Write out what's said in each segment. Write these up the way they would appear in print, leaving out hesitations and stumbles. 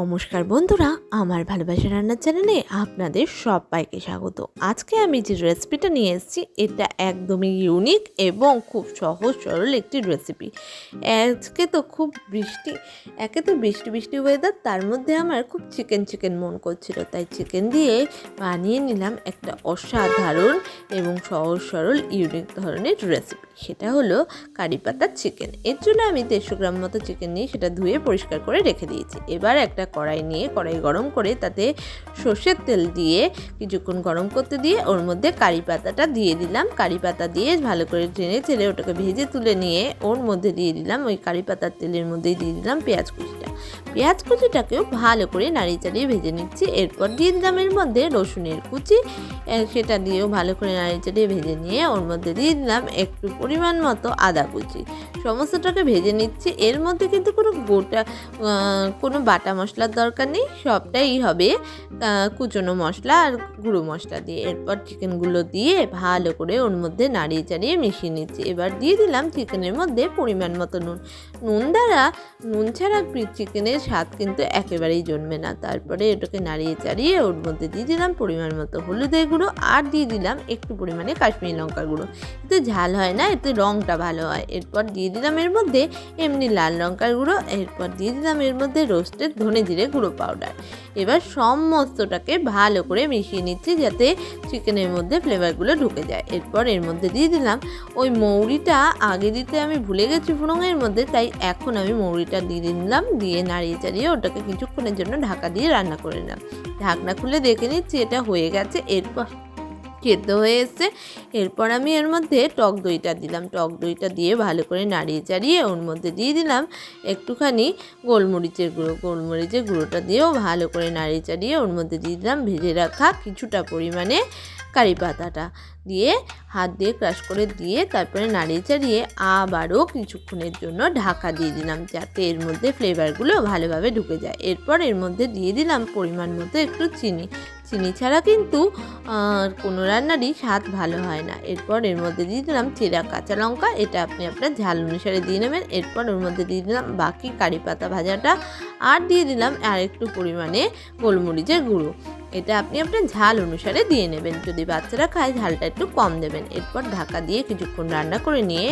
নমস্কার বন্ধুরা, আমার ভালোবাসা রান্নার চ্যানেলে আপনাদের সবাইকে স্বাগত। আজকে আমি যে রেসিপিটা নিয়ে এসেছি এটা একদমই ইউনিক এবং খুব সহজ সরল একটি রেসিপি। আজকে তো খুব বৃষ্টি, একে তো বৃষ্টি ওয়েদার, তার মধ্যে আমার খুব চিকেন মন করছিল, তাই চিকেন দিয়ে বানিয়ে নিলাম একটা অসাধারণ এবং সহজ সরল ইউনিক ধরনের রেসিপি। সেটা হলো কারি পাতার চিকেন। এর জন্য আমি 150 গ্রাম মতো চিকেন নিয়ে সেটা ধুয়ে পরিষ্কার করে রেখে দিয়েছি। এবার একটা কড়াই নিয়ে কড়াই গরম করে তাতে সর্ষের তেল দিয়ে কিছুক্ষণ গরম করতে দিয়ে ওর মধ্যে কারি পাতাটা দিয়ে দিলাম। কারি পাতা দিয়ে ভালো করে টেনে ছেড়ে ওটাকে ভেজে তুলে নিয়ে ওর মধ্যে দিয়ে দিলাম, ওই কারি পাতার তেলের মধ্যেই দিয়ে দিলাম পেঁয়াজ কুচিটা। পেঁয়াজ কুচিটাকেও ভালো করে নাড়িয়ে চাড়িয়ে ভেজে নিচ্ছি। এরপর দিয়ে দিলাম এর মধ্যে রসুনের কুচি, সেটা দিয়েও ভালো করে নাড়িয়ে চাড়িয়ে ভেজে নিয়ে ওর মধ্যে দিয়ে দিলাম একটু পরিমাণ মতো আদা কুচি। সমস্তটাকে ভেজে নিচ্ছি। এর মধ্যে কিন্তু কোনো বাটা মশলার দরকার নেই, সবটাই হবে কুচনো মশলা আর গুঁড়ো মশলা দিয়ে। এরপর চিকেনগুলো দিয়ে ভালো করে ওর মধ্যে নাড়িয়ে চাড়িয়ে মিশিয়ে নিচ্ছি। এবার দিয়ে দিলাম চিকেনের মধ্যে পরিমাণ মতো নুন ছাড়া চিকেনের স্বাদ কিন্তু একেবারেই জমবে না। তারপরে ওটাকে নাড়িয়ে চাড়িয়ে ওর মধ্যে দিয়ে দিলাম পরিমাণ মতো হলুদের গুঁড়ো আর দিয়ে দিলাম একটু পরিমাণে কাশ্মীরি লঙ্কার গুঁড়ো। এতে ঝাল হয় না, এতে রঙটা ভালো হয়। এরপর দিয়ে দিলাম এর মধ্যে এমনি লাল লঙ্কার গুঁড়ো। এরপর দিয়ে দিলাম এর মধ্যে রোস্টেড ধনে জিরে গুঁড়ো পাউডার। এবার সমস্তটাকে ভালো করে মিশিয়ে নিচ্ছি যাতে চিকেনের মধ্যে ফ্লেভারগুলো ঢুকে যায়। এরপর এর মধ্যে দিয়ে দিলাম ওই মৌরিটা, আগে দিতে আমি ভুলে গেছি ফোড়নের মধ্যে, তাই এখন আমি মৌরিটা দিয়ে দিলাম। দিয়ে নাড়িয়ে চাড়িয়ে ওটাকে কিছুক্ষণের জন্য ঢাকা দিয়ে রান্না করে নিলাম। ঢাকনা খুলে দেখে নিচ্ছি এটা হয়ে গেছে। এরপর সেদ্ধ হয়ে এসছে। এরপর আমি এর মধ্যে টক দইটা দিলাম। টক দইটা দিয়ে ভালো করে নাড়িয়ে চাড়িয়ে ওর মধ্যে দিয়ে দিলাম একটুখানি গোলমরিচের গুঁড়োটা দিয়েও ভালো করে নাড়িয়ে চাড়িয়ে ওর মধ্যে দিয়ে দিলাম ভেজে রাখা কিছুটা পরিমাণে কারি পাতাটা দিয়ে হাত দিয়ে ক্রাশ করে দিয়ে তারপরে নাড়িয়ে চাড়িয়ে আবারও কিছুক্ষণের জন্য ঢাকা দিয়ে দিলাম যাতে এর মধ্যে ফ্লেভারগুলো ভালোভাবে ঢুকে যায়। এরপর এর মধ্যে দিয়ে দিলাম পরিমাণ মতো একটু চিনি ছাড়া কিন্তু কোনো রান্নারই স্বাদ ভালো হয় না। এরপর এর মধ্যে দিয়ে দিলাম চেরা কাঁচা লঙ্কা, এটা আপনি আপনার ঝাল অনুসারে দিয়ে নেবেন। এরপর ওর মধ্যে দিয়ে দিলাম বাকি কারি পাতা ভাজাটা আর দিয়ে দিলাম আর একটু পরিমাণে গোলমরিচের গুঁড়ো, এটা আপনি আপনার ঝাল অনুসারে দিয়ে নেবেন। যদি বাচ্চারা খায় ঝালটা একটু কম দেবেন। এরপর ঢাকা দিয়ে কিছুক্ষণ রান্না করে নিয়ে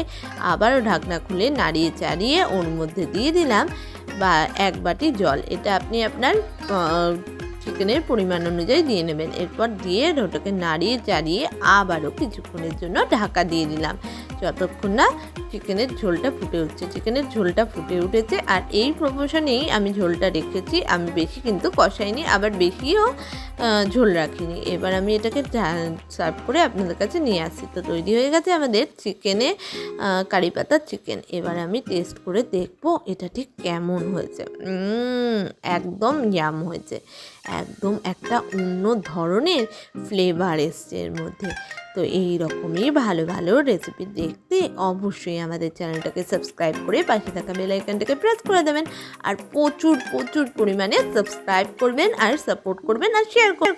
আবারও ঢাকনা খুলে নাড়িয়ে চাড়িয়ে ওর মধ্যে দিয়ে দিলাম 1 বাটি জল, এটা আপনি আপনার চিকেনের পরিমাণ অনুযায়ী দিয়ে নেবেন। এরপর দিয়ে ওটাকে নাড়িয়ে চাড়িয়ে আবারও কিছুক্ষণের জন্য ঢাকা দিয়ে দিলাম যতক্ষণ না চিকেনের ঝোলটা ফুটে উঠছে। চিকেনের ঝোলটা ফুটে উঠেছে আর এই প্রপোর্শনেই আমি ঝোলটা রেখেছি, আমি বেশি কিন্তু কষাইনি আবার বেশিও ঝোল রাখিনি। এবার আমি এটাকে সার্ভ করে আপনাদের কাছে নিয়ে আসছি। তো তৈরি হয়ে গেছে আমাদের চিকেনে কারি পাতার চিকেন। এবার আমি টেস্ট করে দেখবো এটা ঠিক কেমন হয়েছে। একদম ইয়াম হয়েছে, একদম একটা অন্য ধরনের ফ্লেভার এসছে এর মধ্যে। তো এই রকমই ভালো রেসিপি দেখতে অবশ্যই আমাদের চ্যানেলটাকে সাবস্ক্রাইব করে পাশে থাকা বেল আইকনটাকে প্রেস করে দেবেন আর প্রচুর পরিমাণে সাবস্ক্রাইব করবেন আর সাপোর্ট করবেন আর শেয়ার করবেন।